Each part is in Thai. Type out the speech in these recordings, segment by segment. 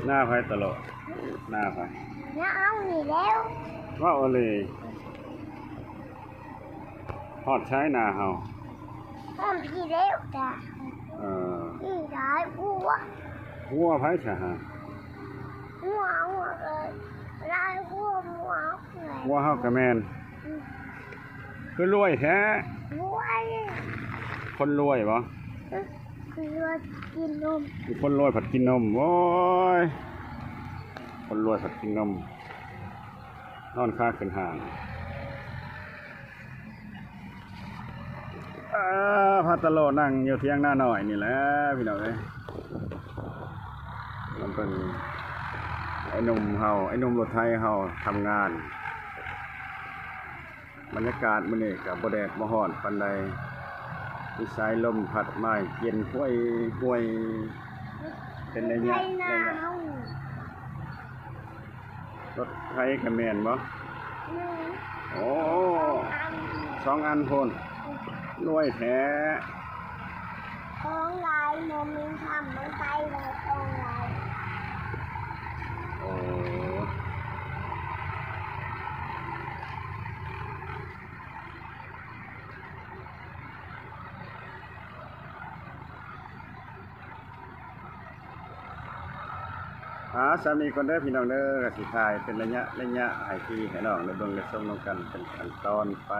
หน้าไฟตลอดหน้าไฟน้าเอาหนีแล้วว่าเอาเลยฮอดใช้หน้าเฮาห้องพี่แล้วจ้ะพี่ร้ายหัวไผซะฮะหัวเลยร้ายหัวเลยหัวเฮาก็แม่นคือรวยแท้รวย คนรวยบ่ คือรวยกินนมคนรวยผัดกินนมโอ้ยคนรวยผัดกินนมนอนค้าขึ้นห่างพาตะโลนั่งอยู่เที่ยงหน้าหน่อยนี่แหละพี่น้องเอ้ยมันเป็นไอ้หนุ่มเฮาไอ้หนุ่มรถไทยเฮาทำงานบรรยากาศมื้อนี้ก็บ่แดดบ่ร้อนปานใดมีสายลมพัดมาเย็นห้วยเป็นระยะรถไทยก็แม่นบ่โอ้2 อันพุ่นรวยแท้ของลายโมมินทำมันไปเลยของลายโอ้สามีคนเด้อพี่น้องเด้อกสิถ่ายเป็นระยะให้พี่ให้น้องได้เบิ่งได้ชมนำกันเป็นขั้นตอนไป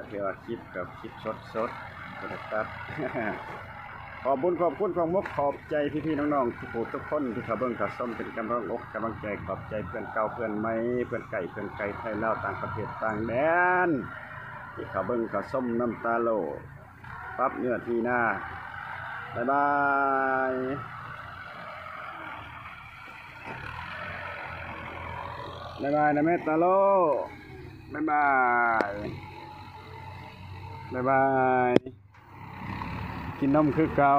ที่ว่าคลิปกับคลิปสดตัด ขอบคุณของมุกขอบใจพี่ๆน้องๆทุกคนที่เขาเบิ่งเขาชมเป็นกำลังอกกำลังใจขอบใจเพื่อนเก่าเพื่อนใหม่เพื่อนไก่ไทยลาวต่างประเทศต่างแดนที่เขาเบิ่งเขาชมน้ำตาโลปรับเนื้อที่หน้าบ๊ายบายนะแม่ตาโลบ๊ายบายกินนมคือเก่า